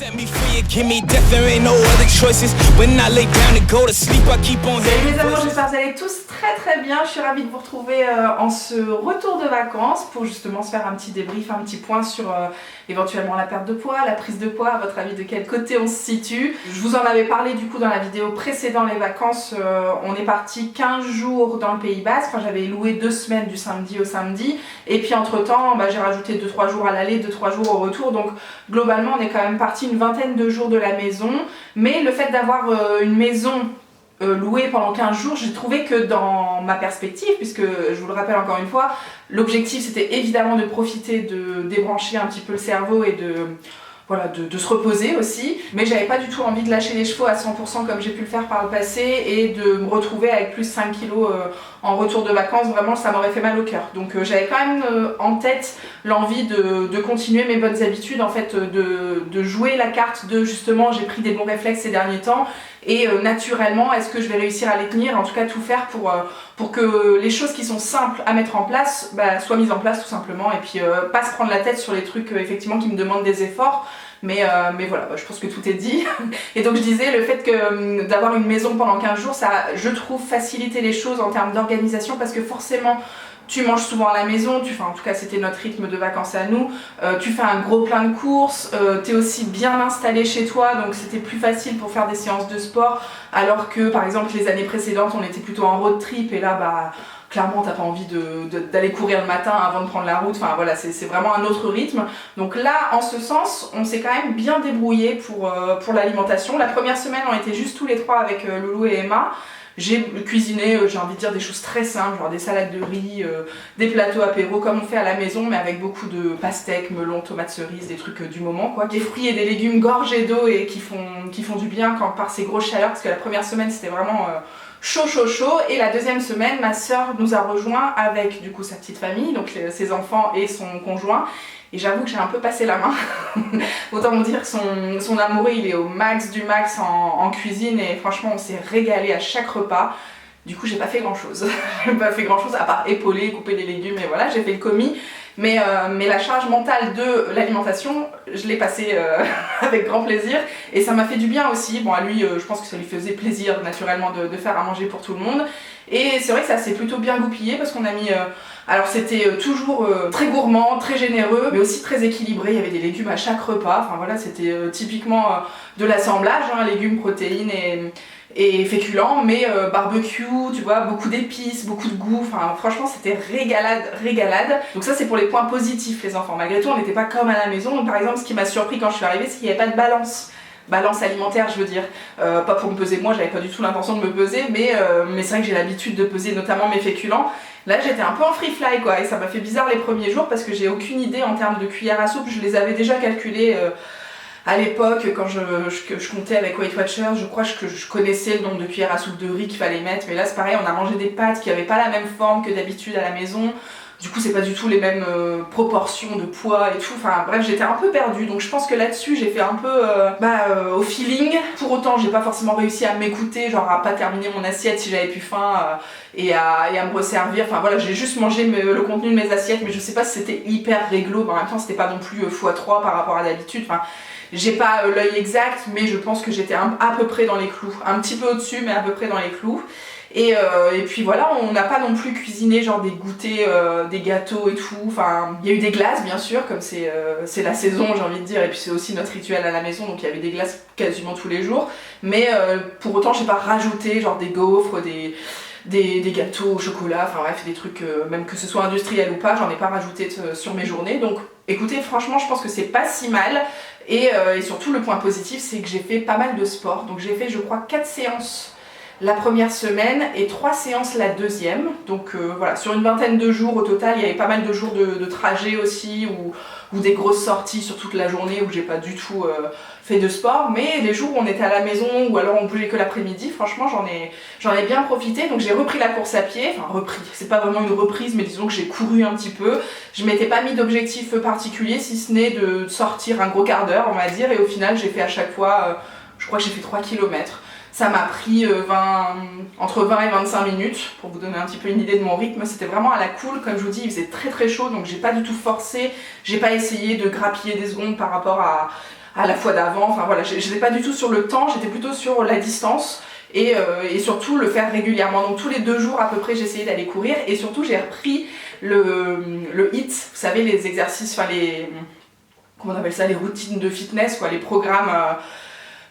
Salut les amours, j'espère que vous allez tous très bien. Je suis ravie de vous retrouver en ce retour de vacances pour justement se faire un petit débrief, un petit point sur éventuellement la perte de poids, la prise de poids. À votre avis, de quel côté on se situe? Je vous en avais parlé du coup dans la vidéo précédente, les vacances. On est parti 15 jours dans le Pays Basque. Enfin, j'avais loué 2 semaines du samedi au samedi. Et puis entre temps, j'ai rajouté 2-3 jours à l'aller, 2-3 jours au retour. Donc globalement, on est quand même parti une vingtaine de jours de la maison. Mais le fait d'avoir une maison louée pendant 15 jours, j'ai trouvé que dans ma perspective, puisque je vous le rappelle encore une fois, l'objectif c'était évidemment de profiter, de débrancher un petit peu le cerveau et de se reposer aussi, mais j'avais pas du tout envie de lâcher les chevaux à 100% comme j'ai pu le faire par le passé et de me retrouver avec plus 5 kilos en retour de vacances. Vraiment, ça m'aurait fait mal au cœur. Donc j'avais quand même en tête l'envie de continuer mes bonnes habitudes, en fait, de jouer la carte de justement j'ai pris des bons réflexes ces derniers temps et naturellement est-ce que je vais réussir à les tenir, en tout cas tout faire pour que les choses qui sont simples à mettre en place soient mises en place tout simplement, et puis pas se prendre la tête sur les trucs effectivement qui me demandent des efforts. Mais voilà, je pense que tout est dit. Et donc je disais, le fait que d'avoir une maison pendant 15 jours, ça, je trouve, faciliter les choses en termes d'organisation, parce que forcément, tu manges souvent à la maison, en tout cas c'était notre rythme de vacances à nous, tu fais un gros plein de courses, tu es aussi bien installé chez toi, donc c'était plus facile pour faire des séances de sport, alors que par exemple les années précédentes on était plutôt en road trip et là clairement t'as pas envie d'aller courir le matin avant de prendre la route, enfin voilà, c'est vraiment un autre rythme. Donc là, en ce sens, on s'est quand même bien débrouillé pour l'alimentation. La première semaine on était juste tous les trois avec Loulou et Emma. J'ai cuisiné, j'ai envie de dire, des choses très simples, genre des salades de riz, des plateaux apéro comme on fait à la maison, mais avec beaucoup de pastèques, melons, tomates cerises, des trucs du moment quoi. Des fruits et des légumes gorgés d'eau et qui font du bien par ces grosses chaleurs, parce que la première semaine c'était vraiment chaud. Et la deuxième semaine, ma soeur nous a rejoints avec du coup sa petite famille, donc ses enfants et son conjoint. Et j'avoue que j'ai un peu passé la main. Autant vous dire que son amoureux il est au max du max en cuisine, et franchement on s'est régalé à chaque repas. Du coup j'ai pas fait grand chose. J'ai pas fait grand chose à part épauler, couper des légumes, et voilà, j'ai fait le commis. Mais la charge mentale de l'alimentation, je l'ai passée avec grand plaisir, et ça m'a fait du bien aussi. Bon, à lui, je pense que ça lui faisait plaisir naturellement de faire à manger pour tout le monde. Et c'est vrai que ça s'est plutôt bien goupillé, parce qu'on a mis... alors c'était toujours très gourmand, très généreux, mais aussi très équilibré. Il y avait des légumes à chaque repas. Enfin voilà, c'était typiquement de l'assemblage, légumes, protéines et féculents, mais barbecue, tu vois, beaucoup d'épices, beaucoup de goût, enfin franchement c'était régalade. Donc ça c'est pour les points positifs les enfants. Malgré tout on n'était pas comme à la maison. Donc par exemple, ce qui m'a surpris quand je suis arrivée, c'est qu'il n'y avait pas de balance alimentaire, je veux dire, pas pour me peser moi, j'avais pas du tout l'intention de me peser, mais c'est vrai que j'ai l'habitude de peser notamment mes féculents. Là j'étais un peu en free fly quoi, et ça m'a fait bizarre les premiers jours parce que j'ai aucune idée en termes de cuillères à soupe. Je les avais déjà calculées à l'époque quand je comptais avec Weight Watchers. Je crois que je connaissais le nombre de cuillères à soupe de riz qu'il fallait mettre, mais là c'est pareil, on a mangé des pâtes qui n'avaient pas la même forme que d'habitude à la maison. Du coup c'est pas du tout les mêmes proportions de poids et tout, enfin bref, j'étais un peu perdue. Donc je pense que là-dessus j'ai fait un peu au feeling. Pour autant j'ai pas forcément réussi à m'écouter, genre à pas terminer mon assiette si j'avais plus faim et à me resservir. Enfin voilà, j'ai juste mangé le contenu de mes assiettes, mais je sais pas si c'était hyper réglo, mais en même temps c'était pas non plus x3 par rapport à d'habitude. Enfin, j'ai pas l'œil exact, mais je pense que j'étais à peu près dans les clous, un petit peu au-dessus mais à peu près dans les clous. Et puis voilà, on n'a pas non plus cuisiné genre des goûters, des gâteaux et tout. Enfin, il y a eu des glaces bien sûr, comme c'est la saison, j'ai envie de dire, et puis c'est aussi notre rituel à la maison, donc il y avait des glaces quasiment tous les jours. Mais pour autant, j'ai pas rajouté genre des gaufres, des gâteaux au chocolat, enfin bref, des trucs, même que ce soit industriel ou pas, j'en ai pas rajouté sur mes journées. Donc écoutez, franchement, je pense que c'est pas si mal. Et surtout, le point positif, c'est que j'ai fait pas mal de sport. Donc j'ai fait, je crois, 4 séances la première semaine et 3 séances la deuxième. Donc voilà, sur une vingtaine de jours au total, il y avait pas mal de jours de trajet aussi, ou des grosses sorties sur toute la journée où j'ai pas du tout fait de sport. Mais les jours où on était à la maison ou alors on bougeait que l'après-midi, franchement j'en ai bien profité. Donc j'ai repris la course à pied, enfin repris, c'est pas vraiment une reprise, mais disons que j'ai couru un petit peu. Je m'étais pas mis d'objectif particulier, si ce n'est de sortir un gros quart d'heure on va dire, et au final j'ai fait à chaque fois, je crois que j'ai fait 3 km. Ça m'a pris entre 20 et 25 minutes pour vous donner un petit peu une idée de mon rythme. C'était vraiment à la cool, comme je vous dis, il faisait très chaud, donc j'ai pas du tout forcé, j'ai pas essayé de grappiller des secondes par rapport à la fois d'avant. Enfin voilà, je n'étais pas du tout sur le temps, j'étais plutôt sur la distance. Et surtout le faire régulièrement. Donc tous les 2 jours à peu près j'essayais d'aller courir et surtout j'ai repris le HIIT, vous savez les exercices, enfin comment on appelle ça, les routines de fitness, quoi, les programmes.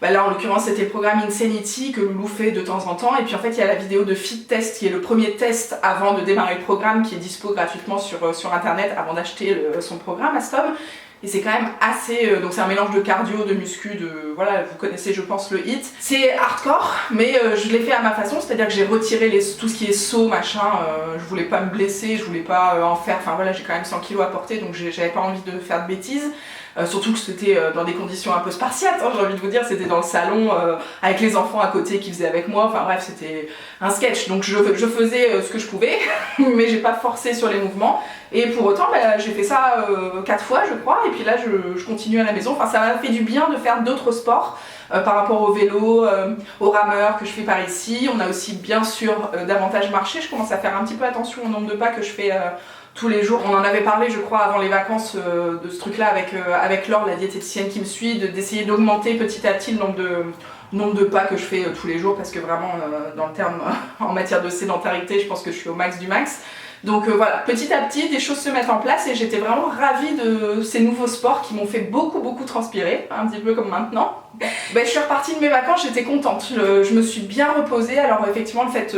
Là en l'occurrence c'était le programme Insanity que Loulou fait de temps en temps et puis en fait il y a la vidéo de Fit Test qui est le premier test avant de démarrer le programme qui est dispo gratuitement sur internet avant d'acheter son programme à Stom. Et c'est quand même assez... donc c'est un mélange de cardio, de muscu, voilà, vous connaissez je pense le HIIT. C'est hardcore, mais je l'ai fait à ma façon, c'est-à-dire que j'ai retiré tout ce qui est saut, machin, je voulais pas me blesser, je voulais pas en faire, enfin voilà, j'ai quand même 100 kilos à porter, donc j'avais pas envie de faire de bêtises. Surtout que c'était dans des conditions un peu spartiates, hein, j'ai envie de vous dire, c'était dans le salon avec les enfants à côté qui faisaient avec moi, enfin bref c'était un sketch, donc je faisais ce que je pouvais, mais j'ai pas forcé sur les mouvements, et pour autant j'ai fait ça 4 fois je crois, et puis là je continue à la maison, enfin ça m'a fait du bien de faire d'autres sports par rapport au vélo, au rameur que je fais par ici, on a aussi bien sûr davantage marché, je commence à faire un petit peu attention au nombre de pas que je fais tous les jours. On en avait parlé je crois avant les vacances de ce truc là avec Laure, la diététicienne qui me suit, d'essayer d'augmenter petit à petit le nombre de pas que je fais tous les jours parce que vraiment dans le terme en matière de sédentarité je pense que je suis au max du max. Donc voilà, petit à petit des choses se mettent en place et j'étais vraiment ravie de ces nouveaux sports qui m'ont fait beaucoup transpirer, un petit peu comme maintenant. Je suis repartie de mes vacances, j'étais contente, je me suis bien reposée. Alors effectivement le fait,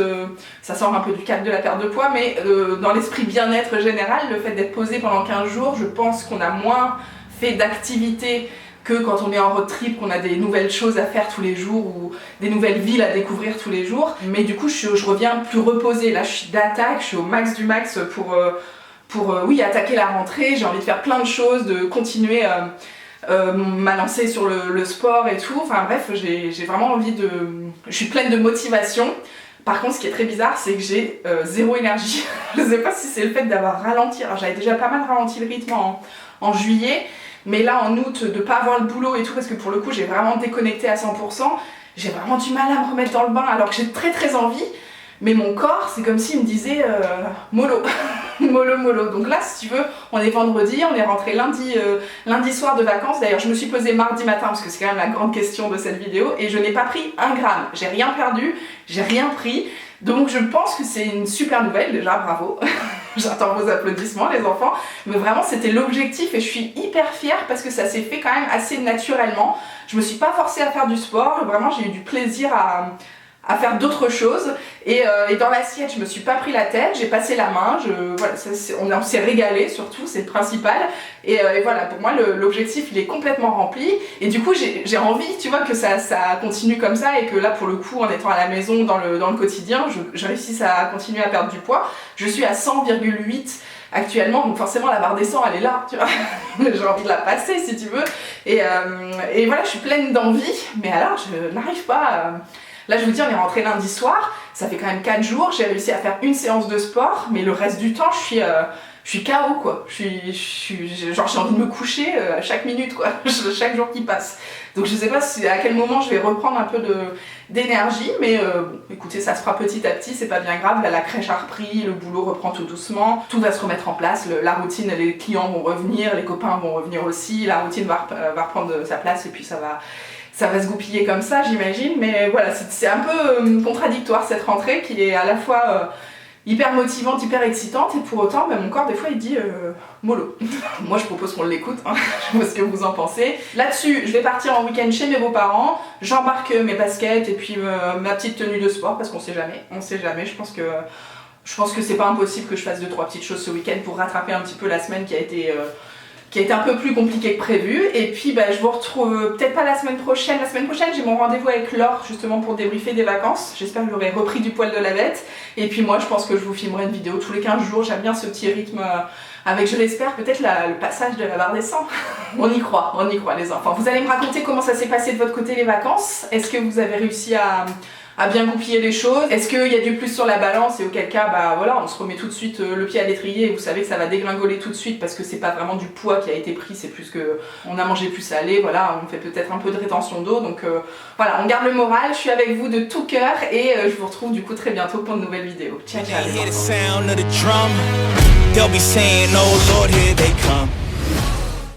ça sort un peu du cadre de la perte de poids, mais dans l'esprit bien-être général, le fait d'être posée pendant 15 jours, je pense qu'on a moins fait d'activités que quand on est en road trip, qu'on a des nouvelles choses à faire tous les jours ou des nouvelles villes à découvrir tous les jours. Mais du coup je reviens plus reposée, là je suis d'attaque, je suis au max du max pour attaquer la rentrée, j'ai envie de faire plein de choses, de continuer ma lancée sur le sport et tout, enfin bref j'ai vraiment envie je suis pleine de motivation. Par contre ce qui est très bizarre c'est que j'ai zéro énergie, je sais pas si c'est le fait d'avoir ralenti, alors j'avais déjà pas mal ralenti le rythme en juillet, mais là en août de pas avoir le boulot et tout parce que pour le coup j'ai vraiment déconnecté à 100%, j'ai vraiment du mal à me remettre dans le bain alors que j'ai très envie, mais mon corps c'est comme s'il me disait mollo, mollo. Donc là si tu veux on est vendredi, on est rentré lundi soir de vacances, d'ailleurs je me suis pesée mardi matin parce que c'est quand même la grande question de cette vidéo et je n'ai pas pris 1 gramme, j'ai rien perdu, j'ai rien pris. Donc je pense que c'est une super nouvelle déjà, bravo. J'attends vos applaudissements les enfants, mais vraiment c'était l'objectif et je suis hyper fière parce que ça s'est fait quand même assez naturellement. Je me suis pas forcée à faire du sport, vraiment j'ai eu du plaisir à faire d'autres choses et dans l'assiette je me suis pas pris la tête, j'ai passé la main, voilà, on s'est régalé surtout, c'est le principal et voilà, pour moi l'objectif il est complètement rempli et du coup j'ai envie tu vois que ça continue comme ça et que là pour le coup en étant à la maison dans le quotidien je réussisse à continuer à perdre du poids. Je suis à 100,8 actuellement, donc forcément la barre des 100 elle est là, tu vois. J'ai envie de la passer si tu veux et voilà, je suis pleine d'envie mais alors je n'arrive pas Là je vous dis on est rentré lundi soir, ça fait quand même 4 jours, j'ai réussi à faire une séance de sport, mais le reste du temps je suis KO quoi, genre j'ai envie de me coucher à chaque minute quoi, chaque jour qui passe. Donc je sais pas à quel moment je vais reprendre un peu d'énergie, mais écoutez ça se fera petit à petit, c'est pas bien grave, là la crèche a repris, le boulot reprend tout doucement, tout va se remettre en place, la routine, les clients vont revenir, les copains vont revenir aussi, la routine va reprendre sa place et puis ça va se goupiller comme ça j'imagine, mais voilà c'est un peu contradictoire cette rentrée qui est à la fois hyper motivante, hyper excitante et pour autant mon corps des fois il dit mollo. Moi je propose qu'on l'écoute, hein. Je sais pas ce que vous en pensez. Là-dessus je vais partir en week-end chez mes beaux-parents, j'embarque mes baskets et puis ma petite tenue de sport parce qu'on sait jamais, je pense que c'est pas impossible que je fasse 2-3 petites choses ce week-end pour rattraper un petit peu la semaine qui a été un peu plus compliqué que prévu. Et puis je vous retrouve peut-être pas la semaine prochaine. La semaine prochaine j'ai mon rendez-vous avec Laure justement pour débriefer des vacances. J'espère que j'aurai repris du poil de la bête. Et puis moi je pense que je vous filmerai une vidéo tous les 15 jours. J'aime bien ce petit rythme avec, je l'espère, peut-être le passage de la barre des 100. On y croit les enfants. Vous allez me raconter comment ça s'est passé de votre côté les vacances. Est-ce que vous avez réussi à bien goupiller les choses? Est-ce qu'il y a du plus sur la balance et auquel cas voilà, on se remet tout de suite le pied à l'étrier et vous savez que ça va dégringoler tout de suite parce que c'est pas vraiment du poids qui a été pris, c'est plus que on a mangé plus salé, voilà, on fait peut-être un peu de rétention d'eau, donc voilà, on garde le moral, je suis avec vous de tout cœur et je vous retrouve du coup très bientôt pour une nouvelle vidéo. Ciao ciao.